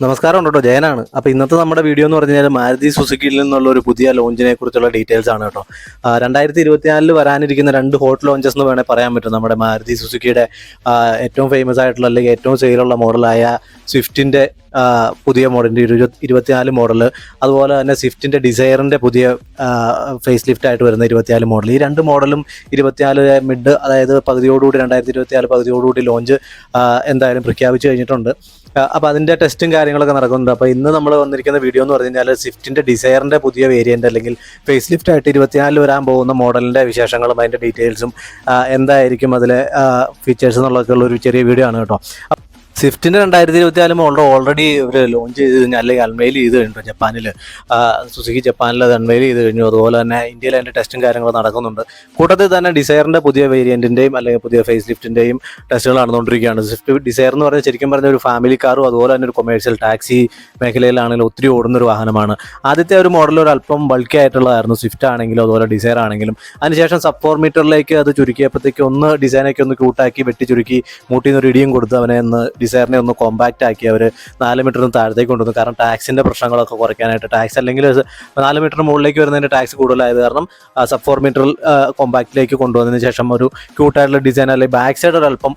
നമസ്കാരം കേട്ടോ, ജയനാണ്. അപ്പോൾ ഇന്നത്തെ നമ്മുടെ വീഡിയോ എന്ന് പറഞ്ഞു കഴിഞ്ഞാൽ മാരുതി സുസുക്കിയിൽ നിന്നുള്ള ഒരു പുതിയ ലോഞ്ചിനെ കുറിച്ചുള്ള ഡീറ്റെയിൽസ് ആണ് കേട്ടോ. 2024 വരാനിരിക്കുന്ന 2 ഹോട്ട് ലോഞ്ചസ് എന്ന് വേണേൽ പറയാൻ പറ്റും. നമ്മുടെ മാരുതി സുസുക്കിയുടെ ഏറ്റവും ഫേമസ് ആയിട്ടുള്ള അല്ലെങ്കിൽ ഏറ്റവും സെയിലുള്ള മോഡലായ സ്വിഫ്റ്റിൻ്റെ പുതിയ മോഡലിൻ്റെ 24 മോഡൽ, അതുപോലെ തന്നെ സ്വിഫ്റ്റിൻ്റെ ഡിസയറിൻ്റെ പുതിയ ഫേസ് ലിഫ്റ്റ് ആയിട്ട് വരുന്ന 24 മോഡൽ. ഈ 2 മോഡലും 24 മിഡ്, അതായത് പകുതിയോടുകൂടി 2024 പകുതിയോടുകൂടി ലോഞ്ച് എന്തായാലും പ്രഖ്യാപിച്ചു കഴിഞ്ഞിട്ടുണ്ട്. അപ്പോൾ അതിൻ്റെ ടെസ്റ്റും കാര്യങ്ങളൊക്കെ നടക്കുന്നുണ്ട്. അപ്പോൾ ഇന്ന് നമ്മൾ വന്നിരിക്കുന്ന വീഡിയോ എന്ന് പറഞ്ഞു കഴിഞ്ഞാൽ സ്വിഫ്റ്റിൻ്റെ ഡിസയറിൻ്റെ പുതിയ വേരിയൻ്റ് അല്ലെങ്കിൽ ഫേസ് ലിഫ്റ്റ് ആയിട്ട് 24 വരാൻ പോകുന്ന മോഡലിൻ്റെ വിശേഷങ്ങളും അതിൻ്റെ ഡീറ്റെയിൽസും എന്തായിരിക്കും അതിലെ ഫീച്ചേഴ്സ് എന്നുള്ളതൊക്കെ ഉള്ളൊരു ചെറിയ വീഡിയോ ആണ് കേട്ടോ. സ്വിഫ്റ്റിൻ്റെ 2024 മോഡൽ ഓൾറെഡി ഇവർ ലോഞ്ച് ചെയ്ത് കഴിഞ്ഞാൽ അല്ലെങ്കിൽ അൺവെയിൽ ചെയ്ത് കഴിഞ്ഞു ജപ്പാനിൽ. സുസുക്കി ജപ്പാനിൽ അത് അൺവെയിൽ ചെയ്ത് കഴിഞ്ഞു. അതുപോലെ തന്നെ ഇന്ത്യയിൽ അതിൻ്റെ ടെസ്റ്റും കാര്യങ്ങളും നടക്കുന്നുണ്ട്. കൂട്ടത്തിൽ തന്നെ ഡിസയറിൻ്റെ പുതിയ വേരിയൻറ്റിൻ്റെയും അല്ലെങ്കിൽ പുതിയ ഫേസ് ലിഫ്റ്റിൻ്റെയും ടെസ്റ്റുകൾ നടന്നുകൊണ്ടിരിക്കുകയാണ്. സ്വിഫ്റ്റ് ഡിസയർ എന്ന് പറഞ്ഞാൽ ശരിക്കും പറഞ്ഞ ഒരു ഫാമിലി കാറും അതുപോലെ തന്നെ ഒരു കൊമേഴ്ഷ്യൽ ടാക്സി മേഖലയിലാണെങ്കിലും ഒത്തിരി ഓടുന്നൊരു വാഹനമാണ്. ആദ്യത്തെ ഒരു മോഡൽ ഒരു അല്പം ബൾക്കി ആയിട്ടുള്ളതായിരുന്നു സ്വിഫ്റ്റ് ആണെങ്കിലും അതുപോലെ ഡിസയർ ആണെങ്കിലും. അതിനുശേഷം സബ് 4 മീറ്ററിലേക്ക് അത് ചുരുക്കിയപ്പോഴത്തേക്ക് ഒന്ന് ഡിസൈനൊക്കെ ഒന്ന് ക്യൂട്ടാക്കി വെട്ടി ചുരുക്കി മൂട്ടിന്ന് ഒരു ഇടിയും കൊടുത്ത് അവനെ ഡിസയറിനെ ഒന്ന് കോമ്പാക്റ്റ് ആക്കി അവർ 4 മീറ്ററിന് താഴത്തേക്ക് കൊണ്ടുവന്നു. കാരണം ടാക്സിൻ്റെ പ്രശ്നങ്ങളൊക്കെ കുറയ്ക്കാനായിട്ട്. ടാക്സ് അല്ലെങ്കിൽ 4 മീറ്റർ മുകളിലേക്ക് വരുന്നതിൻ്റെ ടാക്സ് കൂടുതലായത് കാരണം സബ് 4 മീറ്ററിൽ കോമ്പാക്റ്റിലേക്ക് കൊണ്ടുവന്നതിന് ശേഷം ഒരു ക്യൂട്ടായിട്ടുള്ള ഡിസൈൻ അല്ലെങ്കിൽ ബാക്ക് സൈഡ് ഒരു അല്പം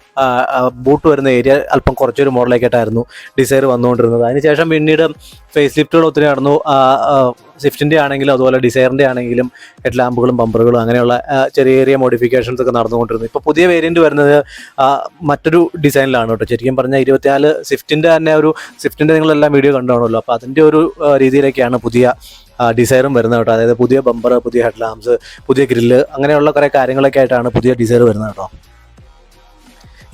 ബൂട്ട് വരുന്ന ഏരിയ അല്പം കുറച്ചൊരു മോഡലേക്കായിട്ടായിരുന്നു ഡിസൈർ വന്നുകൊണ്ടിരുന്നത്. അതിനുശേഷം പിന്നീട് ഫേസ് ലിഫ്റ്റുകൾ ഒത്തിരി നടന്നു. സ്വിഫ്റ്റിൻ്റെ ആണെങ്കിലും അതുപോലെ ഡിസയറിൻ്റെ ആണെങ്കിലും ഹെഡ് ലാമ്പുകളും ബമ്പറുകളും അങ്ങനെയുള്ള ചെറിയ ചെറിയ മോഡിഫിക്കേഷൻസ് ഒക്കെ നടന്നുകൊണ്ടിരുന്നു. ഇപ്പോൾ പുതിയ വേരിയൻറ്റ് വരുന്നത് മറ്റൊരു ഡിസൈനിലാണ് കേട്ടോ. ശരിക്കും പറഞ്ഞാൽ 24 സ്വിഫ്റ്റിൻ്റെ തന്നെ ഒരു സ്വിഫ്റ്റിൻ്റെ നിങ്ങളെല്ലാം വീഡിയോ കണ്ടുകാണല്ലോ. അപ്പോൾ അതിൻ്റെ ഒരു രീതിയിലേക്കാണ് പുതിയ ഡിസൈറും വരുന്നത് കേട്ടോ. അതായത് പുതിയ ബമ്പർ, പുതിയ ഹെഡ് ലാംപ്സ്, പുതിയ ഗ്രില്ല്, അങ്ങനെയുള്ള കുറേ കാര്യങ്ങളൊക്കെ ആയിട്ടാണ് പുതിയ ഡിസൈർ വരുന്നത് കേട്ടോ.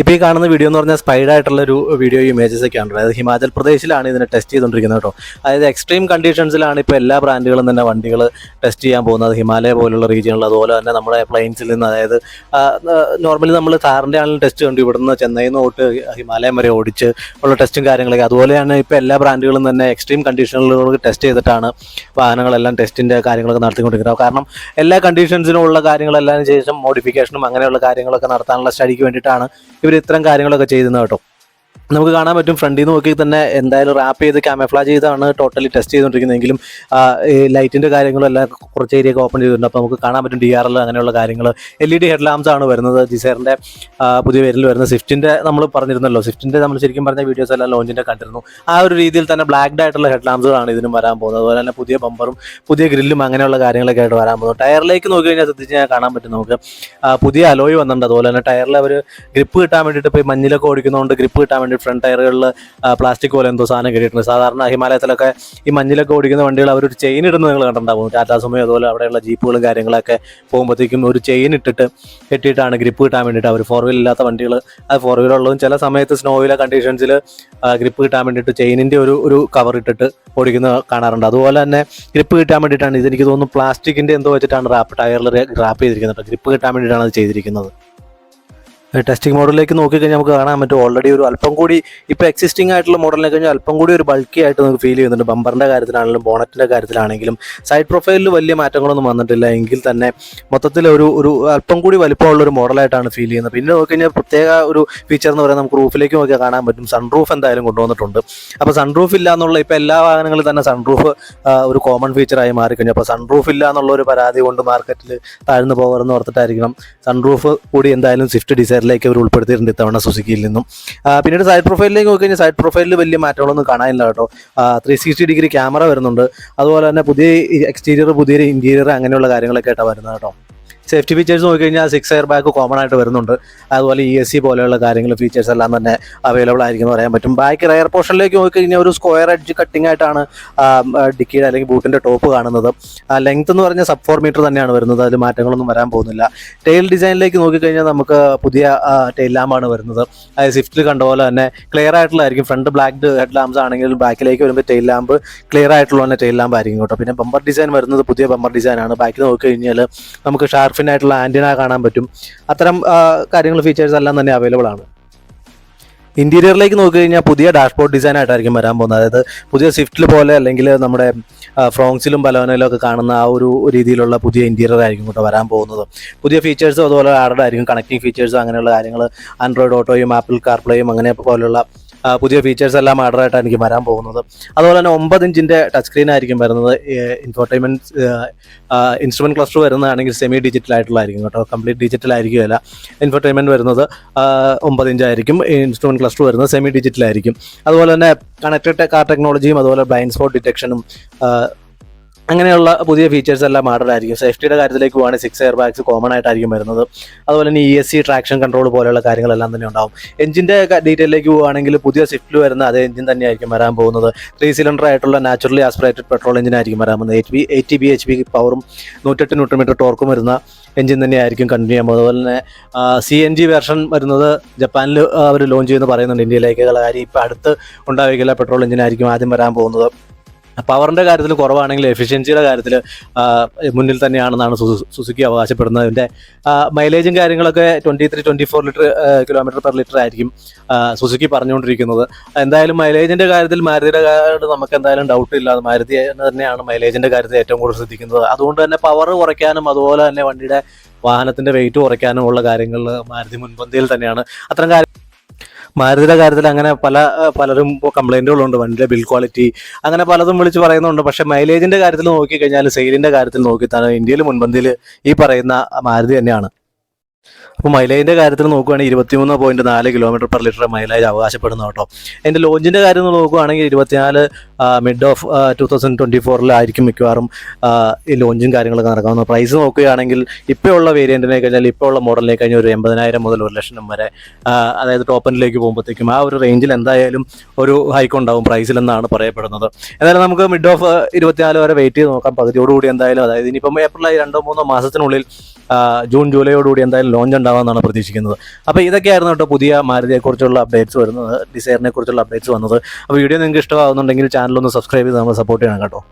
ഇപ്പോൾ ഈ കാണുന്ന വീഡിയോ എന്ന് പറഞ്ഞാൽ സ്പൈഡായിട്ടുള്ളൊരു വീഡിയോ ഇമേജസ് ഒക്കെ ആണ്. അതായത് ഹിമാചൽ പ്രദേശിലാണ് ഇതിനെ ടെസ്റ്റ് ചെയ്തുകൊണ്ടിരിക്കുന്നത് കേട്ടോ. അതായത് എക്സ്ട്രീം കണ്ടീഷൻസിലാണ് ഇപ്പോൾ എല്ലാ ബ്രാൻഡുകളും തന്നെ വണ്ടികൾ ടെസ്റ്റ് ചെയ്യാൻ പോകുന്നത്. ഹിമാലയ പോലുള്ള റീജിയണിൽ, അതുപോലെ തന്നെ നമ്മുടെ പ്ലെയിൻസിൽ നിന്ന്, അതായത് നോർമലി നമ്മൾ താറിൻ്റെ ആണെങ്കിലും ടെസ്റ്റ് കണ്ടു ഇവിടുന്ന് ചെന്നൈയിൽ നിന്ന് തൊട്ട് ഹിമാലയം വരെ ഓടിച്ച് ഉള്ള ടെസ്റ്റും കാര്യങ്ങളൊക്കെ. അതുപോലെയാണ് ഇപ്പോൾ എല്ലാ ബ്രാൻഡുകളും തന്നെ എക്സ്ട്രീം കണ്ടീഷനുകൾ ടെസ്റ്റ് ചെയ്തിട്ടാണ് വാഹനങ്ങളെല്ലാം ടെസ്റ്റിൻ്റെ കാര്യങ്ങളൊക്കെ നടത്തിക്കൊണ്ടിരിക്കുന്നത്. കാരണം എല്ലാ കണ്ടീഷൻസിനും ഉള്ള കാര്യങ്ങളെല്ലാം ശേഷം മോഡിഫിക്കേഷനും അങ്ങനെയുള്ള കാര്യങ്ങളൊക്കെ നടത്താനുള്ള സ്റ്റഡിക്ക് വേണ്ടിയിട്ടാണ് ഇവർ ഇത്തരം കാര്യങ്ങളൊക്കെ ചെയ്യുന്നത് കേട്ടോ. നമുക്ക് കാണാൻ പറ്റും ഫ്രണ്ടിൽ നിന്ന് നോക്കി തന്നെ എന്തായാലും റാപ്പ് ചെയ്ത് ക്യാമഫ്ലാജ് ചെയ്താണ് ടോട്ടലി ടെസ്റ്റ് ചെയ്തുകൊണ്ടിരിക്കുന്നതെങ്കിലും ഈ ലൈറ്റിൻ്റെ കാര്യങ്ങളും എല്ലാം കുറച്ച് ഏരിയ ഒക്കെ ഓപ്പൺ ചെയ്തിട്ടുണ്ട്. അപ്പോൾ നമുക്ക് കാണാൻ പറ്റും DRL അങ്ങനെയുള്ള കാര്യങ്ങൾ. LED ഹെഡ് ലാംപ്സ് ആണ് വരുന്നത് ഡിസയറിൻ്റെ പുതിയ പേരിൽ വരുന്ന. സ്വിഫ്റ്റിൻ്റെ നമ്മൾ പറഞ്ഞിരുന്നല്ലോ, സ്വിഫ്റ്റിൻ്റെ നമ്മൾ ശരിക്കും പറഞ്ഞ വീഡിയോസ് എല്ലാം ലോഞ്ചിൻ്റെ കണ്ടിരുന്നു. ആ ഒരു രീതിയിൽ തന്നെ ബ്ലാക്ക്ഡ് ആയിട്ടുള്ള ഹെഡ് ലാംപ്സുകളാണ് ഇതിനും വരാൻ പോകുന്നത്. അതുപോലെ തന്നെ പുതിയ ബമ്പറും പുതിയ ഗ്രില്ലും അങ്ങനെയുള്ള കാര്യങ്ങളൊക്കെ ആയിട്ട് വരാൻ പോകുന്നത്. ടയറിലേക്ക് നോക്കി കഴിഞ്ഞാൽ ശ്രദ്ധിച്ച് കഴിഞ്ഞാൽ കാണാൻ പറ്റും നമുക്ക് പുതിയ അലോയ് വന്നിട്ടുണ്ട്. അതുപോലെ തന്നെ ടയറിൽ അവർ ഗ്രിപ്പ് കിട്ടാൻ വേണ്ടിയിട്ട് ഇപ്പോൾ ഈ മഞ്ഞിലൊക്കെ ഓടിക്കുന്നതുകൊണ്ട് ഗ്രിപ്പ് കിട്ടാൻ വേണ്ടി ഫ്രണ്ട് ടയറുകളിൽ പ്ലാസ്റ്റിക് പോലെ എന്തോ സാധനം കെട്ടിയിട്ടുണ്ട്. സാധാരണ ഹിമാലയത്തിലൊക്കെ ഈ മഞ്ഞിലൊക്കെ ഓടിക്കുന്ന വണ്ടികൾ അവരൊരു ചെയിൻ ഇടുന്നത് നിങ്ങൾ കണ്ടിട്ടുണ്ടാവും. ടാറ്റാ സുമോ അതുപോലെ അവിടെയുള്ള ജീപ്പുകളും കാര്യങ്ങളൊക്കെ പോകുമ്പോഴത്തേക്കും ഒരു ചെയിൻ ഇട്ടിട്ട് കെട്ടിയിട്ടാണ് ഗ്രിപ്പ് കിട്ടാൻ വേണ്ടിയിട്ട്. അവർ 4 വീൽ ഇല്ലാത്ത വണ്ടികൾ, അത് 4 വീലുള്ളതും ചില സമയത്ത് സ്നോയിലെ കണ്ടീഷൻസിൽ ഗ്രിപ്പ് കിട്ടാൻ വേണ്ടിയിട്ട് ചെയിനിൻ്റെ ഒരു കവർ ഇട്ടിട്ട് ഓടിക്കുന്നത് കാണാറുണ്ട്. അതുപോലെ തന്നെ ഗ്രിപ്പ് കിട്ടാൻ വേണ്ടിയിട്ടാണ് ഇതെനിക്ക് തോന്നുന്നു പ്ലാസ്റ്റിക്കിൻ്റെ എന്തോ വെച്ചിട്ടാണ് ടയറിൽ റാപ്പ് ചെയ്തിരിക്കുന്നത്. ഗ്രിപ്പ് കിട്ടാൻ വേണ്ടിയിട്ടാണ് അത് ചെയ്തിരിക്കുന്നത്. ടെസ്റ്റിംഗ് മോഡലിലേക്ക് നോക്കിക്കഴിഞ്ഞാൽ നമുക്ക് കാണാൻ പറ്റും ഓൾറെഡി ഒരു അല്പം കൂടി ഇപ്പോൾ എക്സിസ്റ്റിംഗ് ആയിട്ടുള്ള മോഡലിനെ കഴിഞ്ഞാൽ അല്പം കൂടി ഒരു ബൾക്കി ആയിട്ട് നമുക്ക് ഫീൽ ചെയ്യുന്നുണ്ട്. ബമ്പറിൻ്റെ കാര്യത്തിലാണെങ്കിലും ബോണറ്റിൻ്റെ കാര്യത്തിലാണെങ്കിലും. സൈഡ് പ്രൊഫൈലിൽ വലിയ മാറ്റങ്ങളൊന്നും വന്നിട്ടില്ല എങ്കിൽ തന്നെ മൊത്തത്തിൽ ഒരു അല്പം കൂടി വലിപ്പമുള്ളൊരു മോഡലായിട്ടാണ് ഫീൽ ചെയ്യുന്നത്. പിന്നെ നോക്കിക്കഴിഞ്ഞാൽ പ്രത്യേക ഒരു ഫീച്ചർ എന്ന് പറയുന്നത് നമുക്ക് റൂഫിലേക്ക് നോക്കിയാൽ കാണാൻ പറ്റും സൺറൂഫ് എന്തായാലും കൊണ്ടുവന്നിട്ടുണ്ട്. അപ്പോൾ സൺറൂഫ് ഇല്ല എന്നുള്ള ഇപ്പോൾ എല്ലാ വാഹനങ്ങളിൽ തന്നെ സൺറൂഫ് ഒരു കോമൺ ഫീച്ചറായി മാറിക്കഴിഞ്ഞു. അപ്പോൾ സൺറൂഫ് ഇല്ല എന്നുള്ള ഒരു പരാതി കൊണ്ട് മാർക്കറ്റിൽ താഴ്ന്നു പോകരുതെന്ന് ഓർത്തിട്ടായിരിക്കണം സൺറൂഫ് കൂടി എന്തായാലും സ്വിഫ്റ്റ് ഡിസൈറിലേക്ക് അവർ ഉൾപ്പെടുത്തിയിട്ടുണ്ട് ഇത്തവണ സുസുക്കിയിൽ നിന്നും. പിന്നീട് സൈഡ് പ്രൊഫൈലിലേക്ക് നോക്കി കഴിഞ്ഞാൽ സൈഡ് പ്രൊഫൈലിൽ വലിയ മാറ്റങ്ങളൊന്നും കാണാനില്ല കേട്ടോ. 360 ഡിഗ്രി ക്യാമറ വരുന്നുണ്ട്. അതുപോലെ തന്നെ പുതിയ എക്സ്റ്റീരിയർ, പുതിയ ഇൻറ്റീരിയർ അങ്ങനെയുള്ള കാര്യങ്ങളൊക്കെ ആയിട്ടാണ് വരുന്നത് കേട്ടോ. സേഫ്റ്റി ഫീച്ചേഴ്സ് നോക്കിക്കഴിഞ്ഞാൽ 6 എയർ ബാഗ് കോമൺ ആയിട്ട് വരുന്നുണ്ട്. അതുപോലെ ESC പോലെയുള്ള കാര്യങ്ങൾ ഫീച്ചേഴ്സ് എല്ലാം തന്നെ അവൈലബിൾ ആയിരിക്കും എന്ന് പറയാൻ പറ്റും. ബാക്ക് റയർ പോർഷനിലേക്ക് നോക്കിക്കഴിഞ്ഞാൽ ഒരു സ്ക്വയർ എഡ്ജ് കട്ടിംഗ് ആയിട്ടാണ് ഡിക്കിയുടെ അല്ലെങ്കിൽ ബൂട്ടിൻ്റെ ടോപ്പ് കാണുന്നത്. ലെങ്ത് എന്ന് പറഞ്ഞാൽ സബ് 4 മീറ്റർ തന്നെയാണ് വരുന്നത്. അതിൽ മാറ്റങ്ങളൊന്നും വരാൻ പോകുന്നില്ല. ടെയിൽ ഡിസൈനിലേക്ക് നോക്കിക്കഴിഞ്ഞാൽ നമുക്ക് പുതിയ ടെയിൽ ലാമ്പാണ് വരുന്നത്. അതായത് സ്വിഫ്റ്റിൽ കണ്ട പോലെ തന്നെ ക്ലിയർ ആയിട്ടുള്ളതായിരിക്കും. ഫ്രണ്ട് ബ്ലാക്ക് ഹെഡ് ലാംപ്സ് ആണെങ്കിൽ ബാക്കിലേക്ക് വരുമ്പോൾ ടെയിൽ ലാമ്പ് ക്ലിയർ ആയിട്ടുള്ള തന്നെ ടെയിൽ ലാമ്പ് ആയിരിക്കും കേട്ടോ. പിന്നെ ബമ്പർ ഡിസൈൻ വരുന്നത് പുതിയ ബമ്പർ ഡിസൈനാണ്. ബാക്കിൽ നോക്കിക്കഴിഞ്ഞാൽ നമുക്ക് ഷാർഫിനായിട്ടുള്ള ആൻറ്റിന കാണാൻ പറ്റും. അത്തരം കാര്യങ്ങൾ ഫീച്ചേഴ്സ് എല്ലാം തന്നെ അവൈലബിൾ ആണ്. ഇന്റീരിയറിലേക്ക് നോക്കി കഴിഞ്ഞാൽ പുതിയ ഡാഷ്ബോർഡ് ഡിസൈൻ ആയിട്ടായിരിക്കും വരാൻ പോകുന്നത്. അതായത് പുതിയ സ്വിഫ്റ്റിൽ പോലെ അല്ലെങ്കിൽ നമ്മുടെ ഫ്രോങ്സിലും ബലോനയിലും ഒക്കെ കാണുന്ന ആ ഒരു രീതിയിലുള്ള പുതിയ ഇന്റീരിയർ ആയിരിക്കും കേട്ടോ വരാൻ പോകുന്നത്. പുതിയ ഫീച്ചേഴ്സും അതുപോലെ ആഡഡ് ആയിരിക്കും. കണക്റ്റിംഗ് ഫീച്ചേഴ്സും അങ്ങനെയുള്ള കാര്യങ്ങൾ, ആൻഡ്രോയിഡ് ഓട്ടോയും ആപ്പിൾ കാർപ്ലേയും അങ്ങനെ പോലുള്ള പുതിയ ഫീച്ചേഴ്സ് എല്ലാം ആയിട്ടായിരിക്കും വരാൻ പോകുന്നത്. അതുപോലെ തന്നെ 9 ഇഞ്ചിൻ്റെ ടച്ച് സ്ക്രീൻ ആയിരിക്കും വരുന്നത്. ഇൻഫോർടൈൻമെൻറ്റ് ഇൻസ്ട്രുമെൻറ്റ് ക്ലസ്റ്റർ വരുന്നതാണെങ്കിൽ സെമി ഡിജിറ്റൽ ആയിട്ടുള്ളതായിരിക്കും കേട്ടോ, കംപ്ലീറ്റ് ഡിജിറ്റൽ ആയിരിക്കുമല്ല. ഇൻഫോർടൈൻമെൻറ്റ് വരുന്നത് 9 ഇഞ്ചായിരിക്കും. ഇൻസ്ട്രുമെൻറ്റ് ക്ലസ്റ്റർ വരുന്നത് സെമി ഡിജിറ്റൽ ആയിരിക്കും. അതുപോലെ തന്നെ കണക്റ്റഡ് കാർ ടെക്നോളജിയും അതുപോലെ ബ്ലൈൻഡ് സ്പോട്ട് ഡിറ്റക്ഷനും അങ്ങനെയുള്ള പുതിയ ഫീച്ചേഴ്സ് എല്ലാം ആയിരിക്കും. സേഫ്റ്റിയുടെ കാര്യത്തിലേക്ക് പോകുകയാണെങ്കിൽ 6 എയർ ബാഗ്സ് കോമൺ ആയിട്ടായിരിക്കും വരുന്നത്. അതുപോലെ തന്നെ ESC ട്രാക്ഷൻ കൺട്രോൾ പോലെയുള്ള കാര്യങ്ങളെല്ലാം തന്നെ ഉണ്ടാവും. എഞ്ചിൻ്റെ ഡീറ്റെയിലേക്ക് പോവുകയാണെങ്കിൽ പുതിയ സ്വിഫ്റ്റിൽ വരുന്ന അതേ എഞ്ചിൻ തന്നെയായിരിക്കും വരാൻ പോകുന്നത്. 3 സിലിണ്ടർ ആയിട്ടുള്ള നാച്ചുറലി ആസ്പിറേറ്റഡ് പെട്രോൾ എഞ്ചിനായിരിക്കും വരാൻ പോകുന്നത്. 80 bhp പവറും 108 ന്യൂട്ടൺ ടോർക്കും വരുന്ന എഞ്ചിൻ തന്നെയായിരിക്കും കണ്ടിന്യൂ ചെയ്യുമ്പോൾ. അതുപോലെ തന്നെ CNG വെർഷൻ വരുന്നത് ജപ്പാനിൽ അവർ ലോഞ്ച് ചെയ്യുമെന്ന് പറയുന്നുണ്ട്. ഇന്ത്യയിലേക്കുള്ള കാര്യം ഇപ്പോൾ അടുത്ത് ഉണ്ടാവുകയില്ല. പെട്രോൾ എഞ്ചിനായിരിക്കും ആദ്യം വരാൻ പോകുന്നത്. പവറിൻ്റെ കാര്യത്തിൽ കുറവാണെങ്കിൽ എഫിഷ്യൻസിയുടെ കാര്യത്തിൽ മുന്നിൽ തന്നെയാണെന്നാണ് സുസുക്കി അവകാശപ്പെടുന്നത്. ഇതിൻ്റെ മൈലേജും കാര്യങ്ങളൊക്കെ 23-24 കിലോമീറ്റർ പെർ ലിറ്റർ ആയിരിക്കും സുസുക്കി പറഞ്ഞുകൊണ്ടിരിക്കുന്നത്. എന്തായാലും മൈലേജിൻ്റെ കാര്യത്തിൽ മാരുതിയുടെ നമുക്ക് എന്തായാലും ഡൗട്ട് ഇല്ല. മാരുതി തന്നെയാണ് മൈലേജിൻ്റെ കാര്യത്തിൽ ഏറ്റവും കൂടുതൽ ശ്രദ്ധിക്കുന്നത്. അതുകൊണ്ട് തന്നെ പവർ കുറയ്ക്കാനും അതുപോലെ തന്നെ വണ്ടിയുടെ വാഹനത്തിൻ്റെ വെയിറ്റ് കുറയ്ക്കാനും ഉള്ള കാര്യങ്ങളിൽ മാരുതി മുൻപന്തിയിൽ തന്നെയാണ്. അത്തരം കാര്യം മാരുതിയുടെ കാര്യത്തിൽ അങ്ങനെ പലരും ഇപ്പോൾ കംപ്ലൈൻറ്റുകളുണ്ട്. വണ്ടിയുടെ ബിൽ ക്വാളിറ്റി അങ്ങനെ പലതും വിളിച്ച് പറയുന്നുണ്ട്. പക്ഷേ മൈലേജിൻ്റെ കാര്യത്തിൽ നോക്കിക്കഴിഞ്ഞാൽ സെയിലിൻ്റെ കാര്യത്തിൽ നോക്കിത്താൽ ഇന്ത്യയിൽ മുൻപന്തിയിൽ ഈ പറയുന്ന മാരുതി തന്നെയാണ്. അപ്പോൾ മൈലേജിൻ്റെ കാര്യത്തിൽ നോക്കുകയാണെങ്കിൽ 23.4 കിലോമീറ്റർ പെർ ലിറ്റർ മൈലേജ് അവകാശപ്പെടുന്നു കേട്ടോ. അതിൻ്റെ ലോഞ്ചിൻ്റെ കാര്യം നോക്കുകയാണെങ്കിൽ 24 മിഡ് ഓഫ് 2024 മിക്കവാറും ഈ ലോഞ്ചും കാര്യങ്ങളൊക്കെ നടക്കാവുന്നത്. പ്രൈസ് നോക്കുകയാണെങ്കിൽ ഇപ്പോൾ ഉള്ള വേരിയൻറ്റിനെ കഴിഞ്ഞാൽ ഇപ്പോൾ ഉള്ള മോഡലിനെ കഴിഞ്ഞാൽ ഒരു 80,000 മുതൽ 1,00,000 വരെ, അതായത് ടോപ്പ് എൻഡിലേക്ക് പോകുമ്പോഴത്തേക്കും ആ ഒരു റേഞ്ചിൽ എന്തായാലും ഒരു ഹൈക്ക് ഉണ്ടാവും പ്രൈസിലെന്നാണ് പറയപ്പെടുന്നത്. എന്തായാലും നമുക്ക് മിഡ് ഓഫ് 24 വരെ വെയിറ്റ് ചെയ്ത് നോക്കാം. പകുതിയോടുകൂടി എന്തായാലും, അതായത് ഇനിയിപ്പം ഏപ്രിൽ 2-3 മാസത്തിനുള്ളിൽ ജൂൺ ജൂലൈയോടുകൂടി എന്തായാലും ലോഞ്ച് ഉണ്ടാവാമെന്നാണ് പ്രതീക്ഷിക്കുന്നത്. അപ്പോൾ ഇതൊക്കെയായിരുന്നു കേട്ടോ പുതിയ മാരുതിയെക്കുറിച്ചുള്ള അപ്ഡേറ്റ്സ് വരുന്നത്, ഡിസൈറിനെ കുറിച്ചുള്ള അപ്ഡേറ്റ്സ് വന്നത്. അപ്പോൾ വീഡിയോ നിങ്ങൾക്ക് ഇഷ്ടമാകുന്നുണ്ടെങ്കിൽ ചാനലൊന്ന് സബ്സ്ക്രൈബ് ചെയ്ത് നമ്മൾ സപ്പോർട്ട് ചെയ്യണം കേട്ടോ.